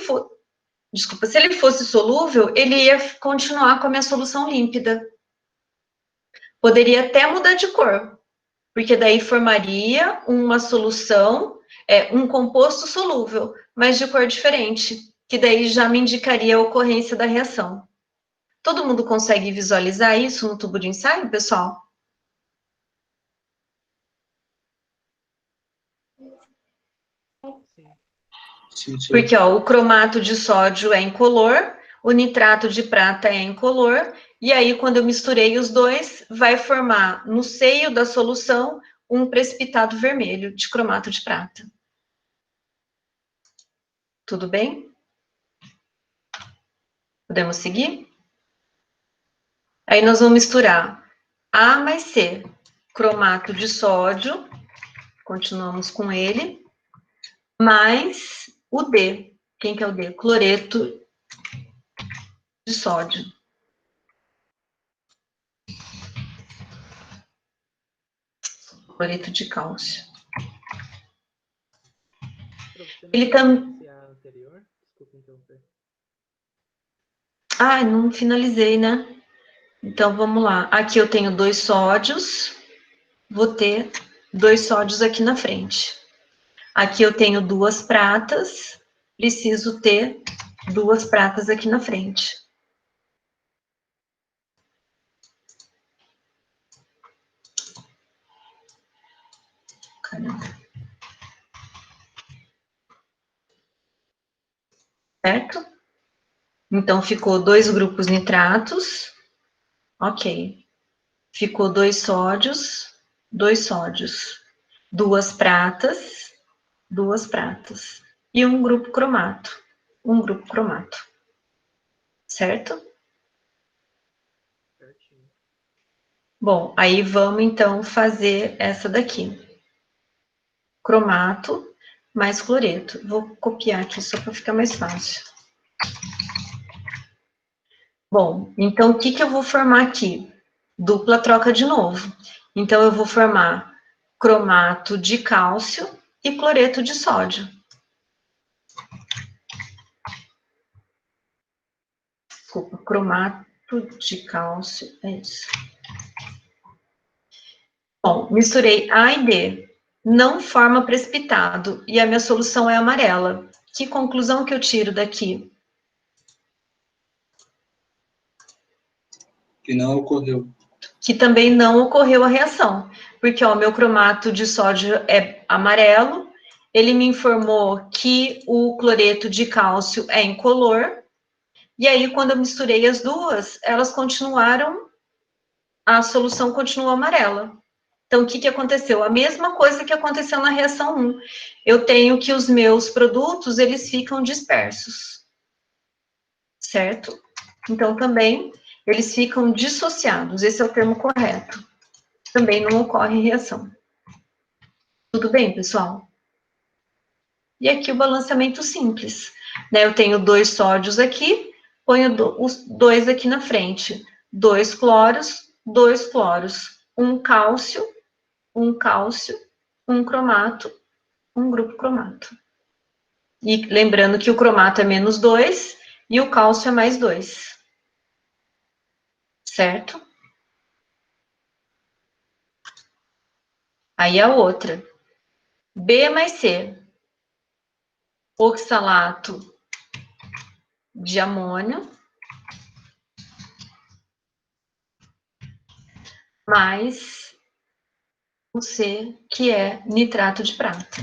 Speaker 1: fosse solúvel, ele ia continuar com a minha solução límpida. Poderia até mudar de cor, porque daí formaria uma solução, um composto solúvel, mas de cor diferente, que daí já me indicaria a ocorrência da reação. Todo mundo consegue visualizar isso no tubo de ensaio, pessoal?
Speaker 3: Sim.
Speaker 2: Sim, senhora.
Speaker 1: Porque ó, o cromato de sódio é incolor, o nitrato de prata é incolor, e aí quando eu misturei os dois, vai formar no seio da solução um precipitado vermelho de cromato de prata. Tudo bem? Podemos seguir? Aí nós vamos misturar A mais C, cromato de sódio, continuamos com ele, mais o D. Quem que é o D? Cloreto de sódio. Cloreto de cálcio. Ele também...
Speaker 3: A anterior? Desculpa interromper.
Speaker 1: Ah, não finalizei, né? Então, vamos lá. Aqui eu tenho 2 sódios, vou ter 2 sódios aqui na frente. Aqui eu tenho 2 pratas, preciso ter 2 pratas aqui na frente. Caramba. Certo? Então, ficou 2 grupos nitratos. Ok. Ficou 2 sódios, 2 sódios, 2 pratas, 2 pratas. E um grupo cromato, certo?
Speaker 3: Certinho.
Speaker 1: Bom, aí vamos então fazer essa daqui. Cromato mais cloreto. Vou copiar aqui só para ficar mais fácil. Bom, então o que que eu vou formar aqui? Dupla troca de novo. Então eu vou formar cromato de cálcio e cloreto de sódio. Desculpa, cromato de cálcio, é isso. Bom, misturei A e D. Não forma precipitado e a minha solução é amarela. Que conclusão que eu tiro daqui?
Speaker 2: Que não ocorreu.
Speaker 1: Que também não ocorreu a reação, porque o meu cromato de sódio é amarelo, ele me informou que o cloreto de cálcio é incolor, e aí quando eu misturei as duas, elas continuaram, a solução continuou amarela. Então, o que que aconteceu? A mesma coisa que aconteceu na reação 1. Eu tenho que os meus produtos, eles ficam dispersos, certo? Então, também, eles ficam dissociados, esse é o termo correto. Também não ocorre reação. Tudo bem, pessoal? E aqui o balanceamento simples, né? Eu tenho 2 sódios aqui, ponho os 2 aqui na frente. 2 cloros, 2 cloros. Um cálcio, um cálcio, um cromato, um grupo cromato. E lembrando que o cromato é menos 2 e o cálcio é mais 2. Certo? Aí a outra. B mais C. Oxalato de amônio mais o C, que é nitrato de prata.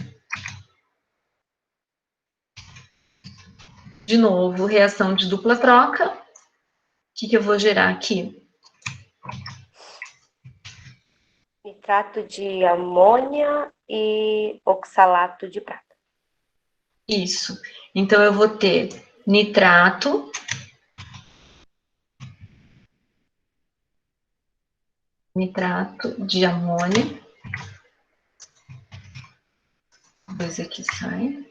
Speaker 1: De novo, reação de dupla troca. O que que eu vou gerar aqui?
Speaker 5: Nitrato de amônia e oxalato de prata.
Speaker 1: Isso. Então, eu vou ter nitrato de amônia. Dois aqui saem.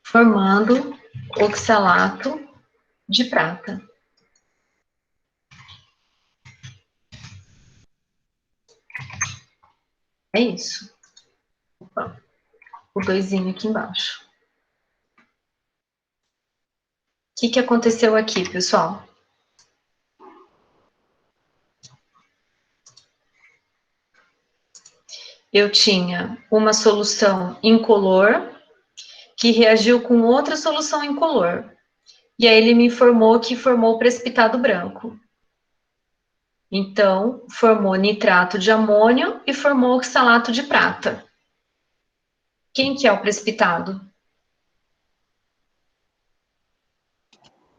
Speaker 1: Formando oxalato de prata. É isso. Opa, o doisinho aqui embaixo. O que que aconteceu aqui, pessoal? Eu tinha uma solução incolor que reagiu com outra solução incolor. E aí ele me informou que formou precipitado branco. Então, formou nitrato de amônio e formou oxalato de prata. Quem que é o precipitado?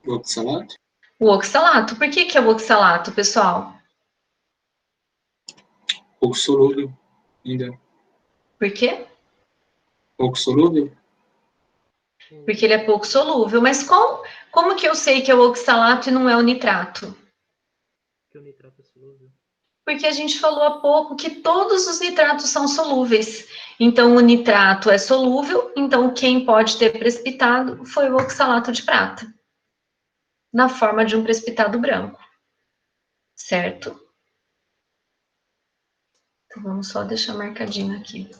Speaker 2: Oxalato?
Speaker 1: O oxalato. Por que que é o oxalato, pessoal?
Speaker 2: Pouco solúvel ainda.
Speaker 1: Por quê?
Speaker 2: Pouco solúvel?
Speaker 1: Porque ele é pouco solúvel. Mas como que eu sei que é o oxalato e não é o nitrato?
Speaker 3: Que o nitrato é solúvel.
Speaker 1: Porque a gente falou há pouco que todos os nitratos são solúveis. Então, o nitrato é solúvel, então quem pode ter precipitado foi o oxalato de prata, na forma de um precipitado branco, certo? Então, vamos só deixar marcadinho aqui.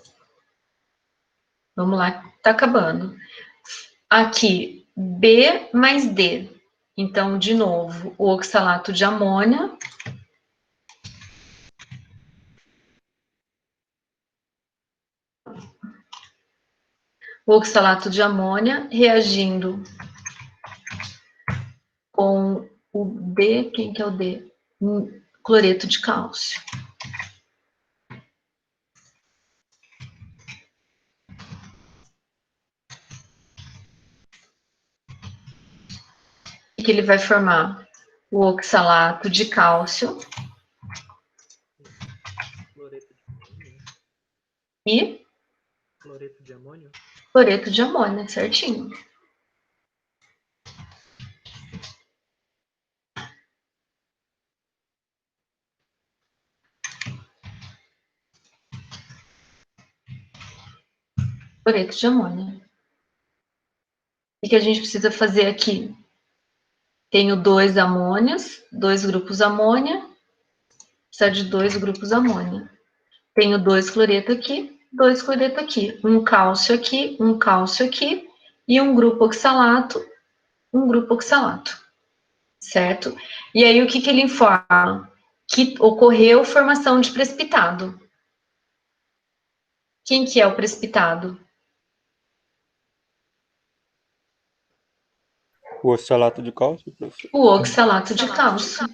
Speaker 1: Vamos lá, tá acabando. Aqui, B mais D. Então, de novo, o oxalato de amônia. O oxalato de amônia reagindo com o D, quem que é o D? Cloreto de cálcio. que ele vai formar? O oxalato de cálcio
Speaker 3: Cloreto de amônio.
Speaker 1: e
Speaker 3: Cloreto de amônio.
Speaker 1: cloreto de amônio, certinho. Cloreto de amônio. O que a gente precisa fazer aqui? Tenho 2 amônios, 2 grupos amônia, precisa de 2 grupos amônia. Tenho 2 cloreto aqui, 2 cloreto aqui, um cálcio aqui e um grupo oxalato, certo? E aí o que ele informa? Que ocorreu formação de precipitado. Quem que é o precipitado?
Speaker 4: O oxalato de cálcio, professor?
Speaker 1: O oxalato de cálcio.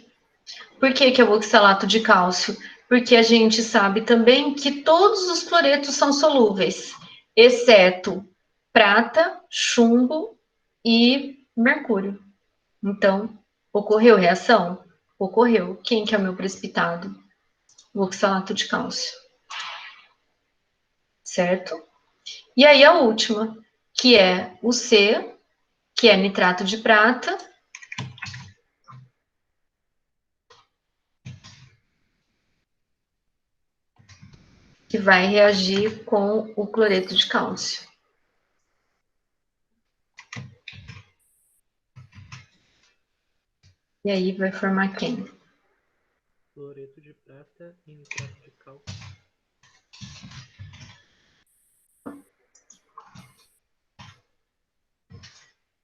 Speaker 1: Por que é o oxalato de cálcio? Porque a gente sabe também que todos os cloretos são solúveis, exceto prata, chumbo e mercúrio. Então, ocorreu reação? Ocorreu. Quem que é o meu precipitado? O oxalato de cálcio. Certo? E aí a última, que é o C, que é nitrato de prata, que vai reagir com o cloreto de cálcio. E aí vai formar quem?
Speaker 3: Cloreto de prata e nitrato de cálcio.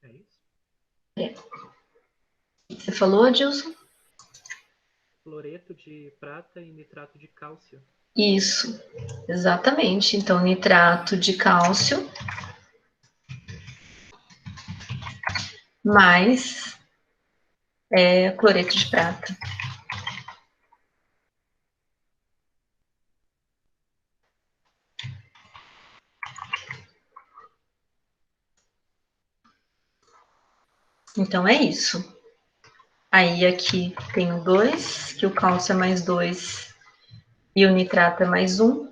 Speaker 3: É isso?
Speaker 1: Você falou, Adilson?
Speaker 3: Cloreto de prata e nitrato de cálcio.
Speaker 1: Isso, exatamente. Então, nitrato de cálcio mais cloreto de prata. Então, é isso. Aí, aqui tenho 2, que o cálcio é mais 2 e o nitrato é mais 1.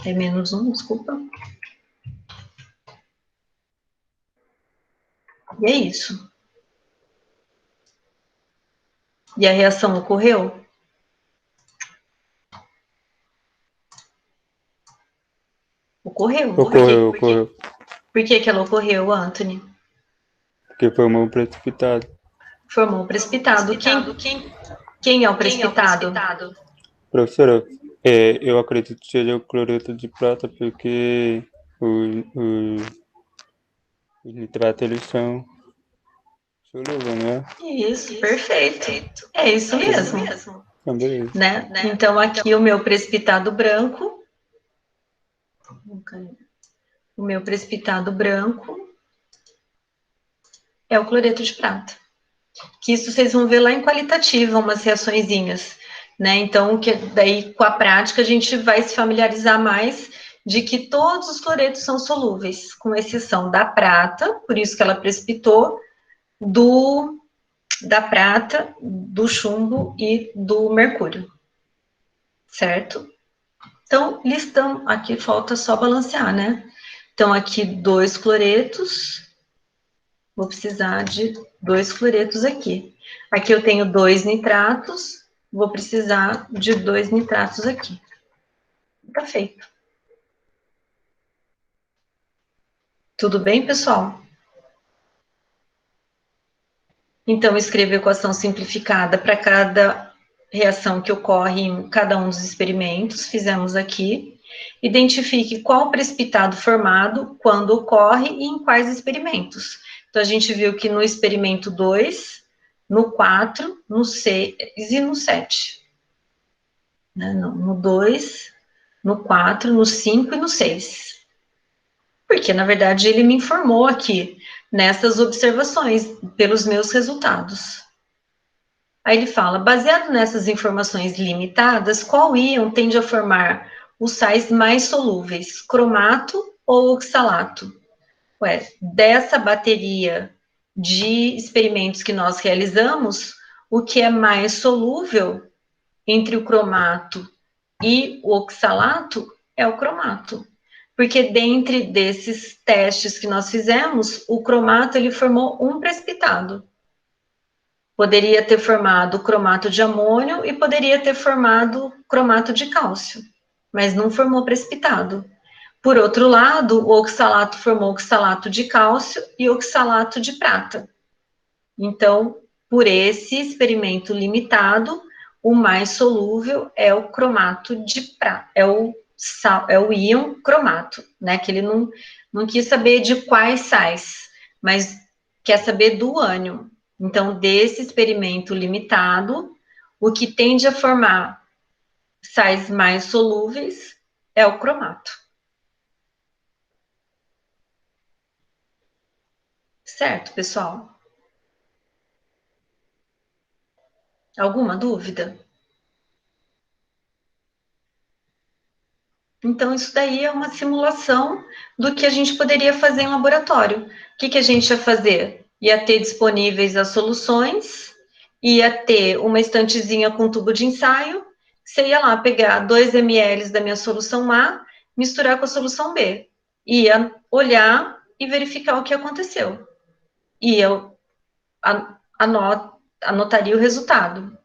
Speaker 1: É menos 1, desculpa. E é isso. E a reação ocorreu? Ocorreu.
Speaker 4: Ocorreu.
Speaker 1: Por que ela ocorreu, Anthony?
Speaker 4: Porque formou um precipitado.
Speaker 1: Formou o precipitado. Quem é o precipitado?
Speaker 4: Professora, eu acredito que seja o cloreto de prata, porque os nitratos, eles são solúveis, né?
Speaker 1: Isso, perfeito. É isso mesmo.
Speaker 4: Então, beleza.
Speaker 1: Né? Então, aqui o meu precipitado branco. O meu precipitado branco é o cloreto de prata. Que isso vocês vão ver lá em qualitativa, umas reaçõezinhas, né? Então, que daí com a prática a gente vai se familiarizar mais de que todos os cloretos são solúveis, com exceção da prata, por isso que ela precipitou, da prata, do chumbo e do mercúrio. Certo? Então, listamos, aqui falta só balancear, né? Então, aqui 2 cloretos, vou precisar de 2 cloretos aqui. Aqui eu tenho 2 nitratos, vou precisar de 2 nitratos aqui. Tá feito. Tudo bem, pessoal? Então, escreva a equação simplificada para cada reação que ocorre em cada um dos experimentos, fizemos aqui. Identifique qual precipitado formado, quando ocorre e em quais experimentos. Então, a gente viu que no experimento 2, no 4, no 6 e no 7. Né? No 2, no 4, no 5 e no 6. Porque, na verdade, ele me informou aqui, nessas observações, pelos meus resultados. Aí ele fala, baseado nessas informações limitadas, qual íon tende a formar os sais mais solúveis, cromato ou oxalato? Dessa bateria de experimentos que nós realizamos, o que é mais solúvel entre o cromato e o oxalato é o cromato. Porque dentre desses testes que nós fizemos, o cromato ele formou um precipitado. Poderia ter formado cromato de amônio e poderia ter formado cromato de cálcio, mas não formou precipitado. Por outro lado, o oxalato formou oxalato de cálcio e oxalato de prata. Então, por esse experimento limitado, o mais solúvel é o cromato de prata, é o íon cromato, né? Que ele não quis saber de quais sais, mas quer saber do ânion. Então, desse experimento limitado, o que tende a formar sais mais solúveis é o cromato. Certo, pessoal? Alguma dúvida? Então, isso daí é uma simulação do que a gente poderia fazer em laboratório. O que a gente ia fazer? Ia ter disponíveis as soluções, ia ter uma estantezinha com tubo de ensaio, você ia lá pegar 2 ml da minha solução A, misturar com a solução B. Ia olhar e verificar o que aconteceu. E eu anotaria o resultado.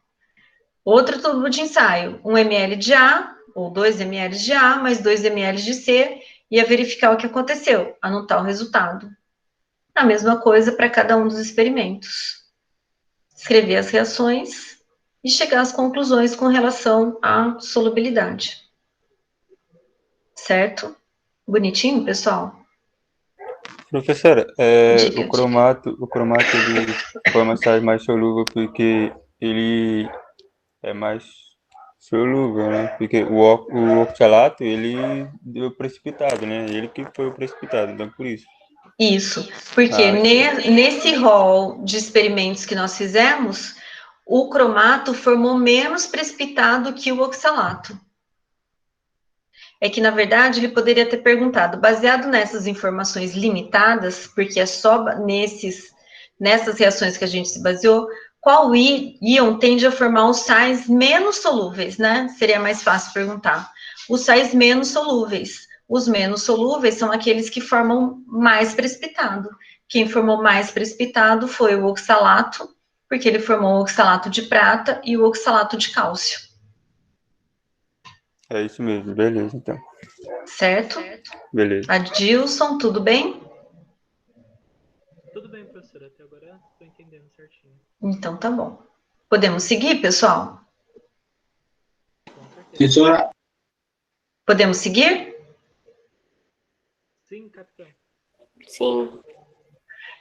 Speaker 1: Outro tubo de ensaio, 1 ml de A, ou 2 ml de A, mais 2 ml de C, ia verificar o que aconteceu, anotar o resultado. A mesma coisa para cada um dos experimentos. Escrever as reações e chegar às conclusões com relação à solubilidade. Certo? Bonitinho, pessoal?
Speaker 4: Professora,
Speaker 1: Diga.
Speaker 4: o cromato ele forma sais mais solúvel porque ele é mais solúvel, né? Porque o oxalato, ele deu precipitado, né? Ele que foi o precipitado, então por isso.
Speaker 1: Isso, porque nesse rol de experimentos que nós fizemos, o cromato formou menos precipitado que o oxalato. É que, na verdade, ele poderia ter perguntado, baseado nessas informações limitadas, porque é só nessas reações que a gente se baseou, qual íon tende a formar os sais menos solúveis, né? Seria mais fácil perguntar. Os sais menos solúveis. Os menos solúveis são aqueles que formam mais precipitado. Quem formou mais precipitado foi o oxalato, porque ele formou o oxalato de prata e o oxalato de cálcio.
Speaker 4: É isso mesmo, beleza, então.
Speaker 1: Certo?
Speaker 4: Beleza.
Speaker 1: Adilson, tudo bem?
Speaker 3: Tudo bem, professora. Até agora estou entendendo certinho.
Speaker 1: Então tá bom. Podemos seguir, pessoal?
Speaker 3: Com certeza.
Speaker 2: Professora,
Speaker 1: Podemos seguir?
Speaker 3: Sim, capitão.
Speaker 5: Sim.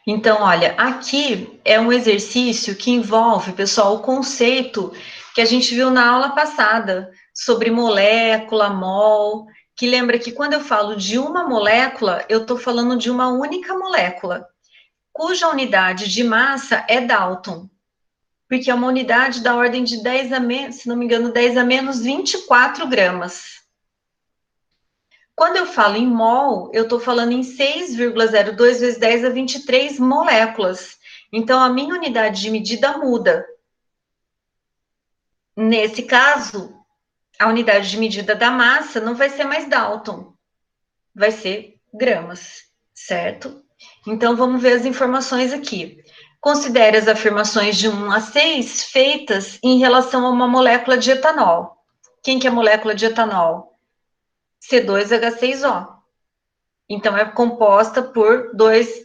Speaker 1: Então, olha, aqui é um exercício que envolve, pessoal, o conceito que a gente viu na aula passada sobre molécula, mol, que lembra que quando eu falo de uma molécula, eu estou falando de uma única molécula, cuja unidade de massa é Dalton, porque é uma unidade da ordem de 10 a menos, se não me engano, 10 a menos 24 gramas. Quando eu falo em mol, eu estou falando em 6,02 vezes 10 a 23 moléculas. Então, a minha unidade de medida muda. Nesse caso, a unidade de medida da massa não vai ser mais Dalton, vai ser gramas, certo? Então, vamos ver as informações aqui. Considere as afirmações de 1 a 6 feitas em relação a uma molécula de etanol. Quem que é a molécula de etanol? C2H6O. Então, é composta por 2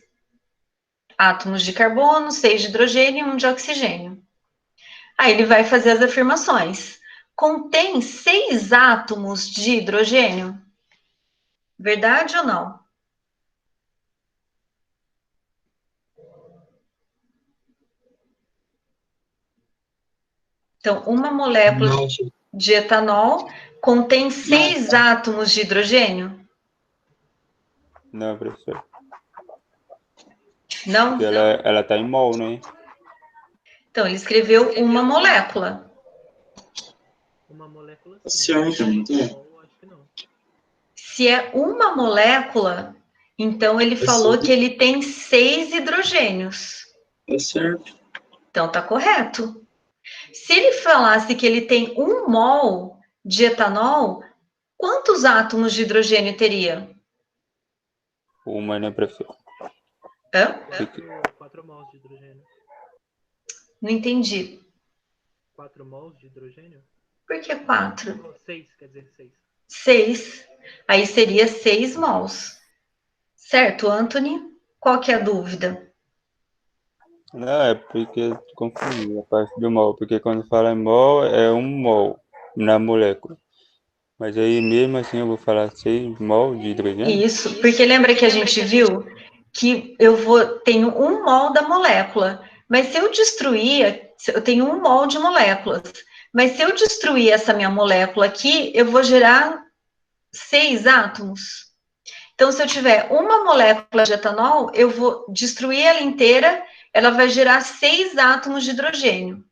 Speaker 1: átomos de carbono, 6 de hidrogênio e 1 de oxigênio. Aí ele vai fazer as afirmações. Contém 6 átomos de hidrogênio? Verdade ou não? Então, uma molécula de etanol contém 6 átomos de hidrogênio?
Speaker 4: Não, professor.
Speaker 1: Não?
Speaker 4: Porque ela tá em mol, né?
Speaker 1: Então, ele escreveu uma molécula.
Speaker 3: Uma molécula
Speaker 2: sim,
Speaker 3: sim.
Speaker 2: então,
Speaker 3: Acho que não.
Speaker 1: Se é uma molécula, então ele falou que ele tem 6 hidrogênios.
Speaker 2: Tá certo.
Speaker 1: Então, tá correto. Se ele falasse que ele tem 1 mol de etanol, quantos átomos de hidrogênio teria?
Speaker 4: Uma, né, professor?
Speaker 1: Hã?
Speaker 3: 4 mols de hidrogênio.
Speaker 1: Não entendi.
Speaker 3: 4 mols de hidrogênio?
Speaker 1: Por que 4?
Speaker 3: Oh, 6, quer dizer 6.
Speaker 1: 6. Aí seria 6 mols. Certo, Anthony? Qual que é a dúvida?
Speaker 4: Não, é porque eu confundi a parte do mol, porque quando fala em mol, é 1 mol na molécula. Mas aí mesmo assim eu vou falar 6 mol de hidrogênio?
Speaker 1: Isso, porque lembra que a gente viu que tenho 1 mol da molécula, mas se eu destruir, eu tenho 1 mol de moléculas, mas se eu destruir essa minha molécula aqui, eu vou gerar 6 átomos. Então, se eu tiver uma molécula de etanol, eu vou destruir ela inteira, ela vai gerar 6 átomos de hidrogênio.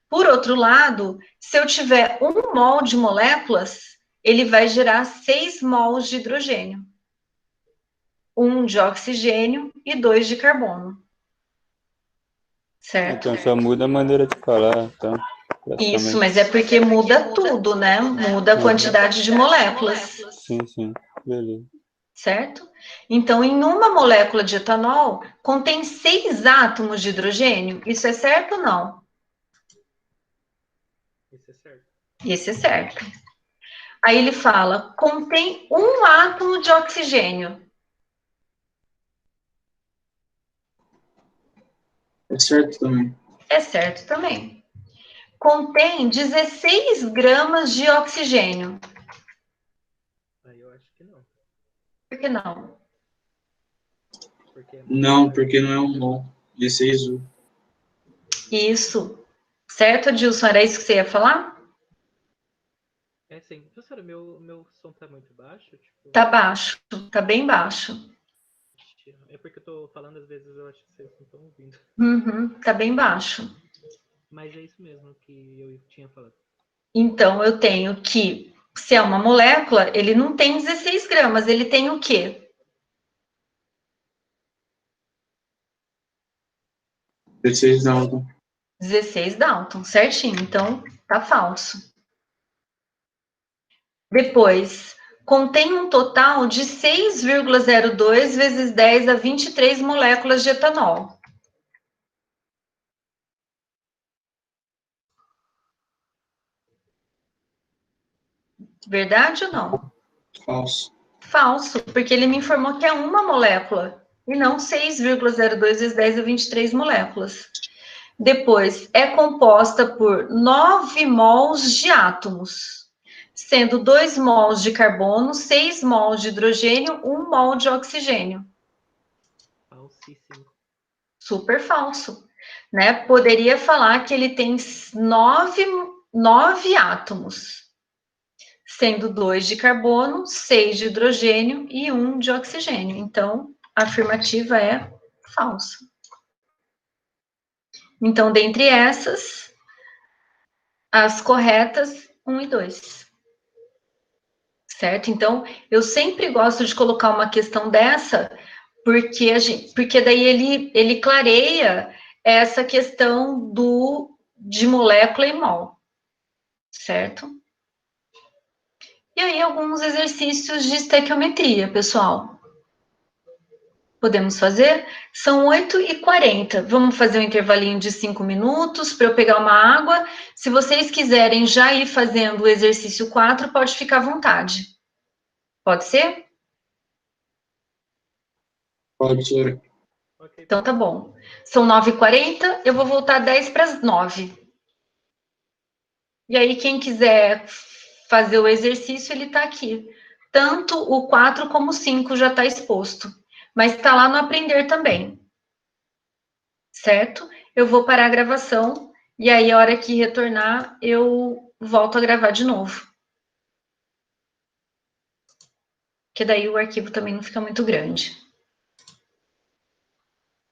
Speaker 1: Por outro lado, se eu tiver 1 mol de moléculas, ele vai gerar 6 mols de hidrogênio. 1 de oxigênio e 2 de carbono. Certo?
Speaker 4: Então só muda a maneira de falar, então.
Speaker 1: Isso, mas é porque muda tudo, né? Muda a quantidade de moléculas.
Speaker 4: Sim, beleza.
Speaker 1: Certo? Então, em uma molécula de etanol, contém 6 átomos de hidrogênio. Isso é certo ou não?
Speaker 3: Isso é certo.
Speaker 1: Isso é certo. Aí ele fala, contém 1 átomo de oxigênio.
Speaker 2: É certo também.
Speaker 1: É certo também. Contém 16 gramas de oxigênio.
Speaker 3: Aí eu acho que não.
Speaker 1: Por que não?
Speaker 3: Porque é
Speaker 2: Não, porque não é 1 mol. De 6U.
Speaker 1: Isso. Certo, Adilson? Era isso que você ia falar?
Speaker 3: É sim. Professora, meu som tá muito baixo? Tipo,
Speaker 1: Tá baixo, tá bem baixo.
Speaker 3: é porque eu tô falando, às vezes eu acho que vocês não estão ouvindo.
Speaker 1: Uhum, tá bem baixo.
Speaker 3: Mas é isso mesmo que eu tinha falado.
Speaker 1: Então, eu tenho que, se é uma molécula, ele não tem 16 gramas, ele tem o quê?
Speaker 2: 16 Dalton.
Speaker 1: 16 Dalton, certinho. Então, tá falso. Depois, contém um total de 6,02 vezes 10 a 23 moléculas de etanol. Verdade ou não?
Speaker 2: Falso.
Speaker 1: Falso, porque ele me informou que é uma molécula e não 6,02 vezes 10 a 23 moléculas. Depois, é composta por 9 mols de átomos, sendo 2 mols de carbono, 6 mols de hidrogênio, 1 mol de oxigênio.
Speaker 3: Falsíssimo.
Speaker 1: Super falso, né? Poderia falar que ele tem 9 átomos, sendo 2 de carbono, 6 de hidrogênio e 1 de oxigênio. Então, a afirmativa é falsa. Então, dentre essas, as corretas, 1 e 2. Certo? Então, eu sempre gosto de colocar uma questão dessa, porque daí ele clareia essa questão de molécula e mol. Certo? E aí, alguns exercícios de estequiometria, pessoal. Podemos fazer? São 8h40. Vamos fazer um intervalinho de 5 minutos para eu pegar uma água. Se vocês quiserem já ir fazendo o exercício 4, pode ficar à vontade. Pode ser?
Speaker 2: Pode ser.
Speaker 3: Ok,
Speaker 1: Então tá bom. São 9h40, eu vou voltar 10 para as 9. E aí, quem quiser fazer o exercício, ele está aqui. Tanto o 4 como o 5 já está exposto. Mas está lá no Aprender também. Certo? Eu vou parar a gravação e aí, a hora que retornar, eu volto a gravar de novo. Porque daí o arquivo também não fica muito grande.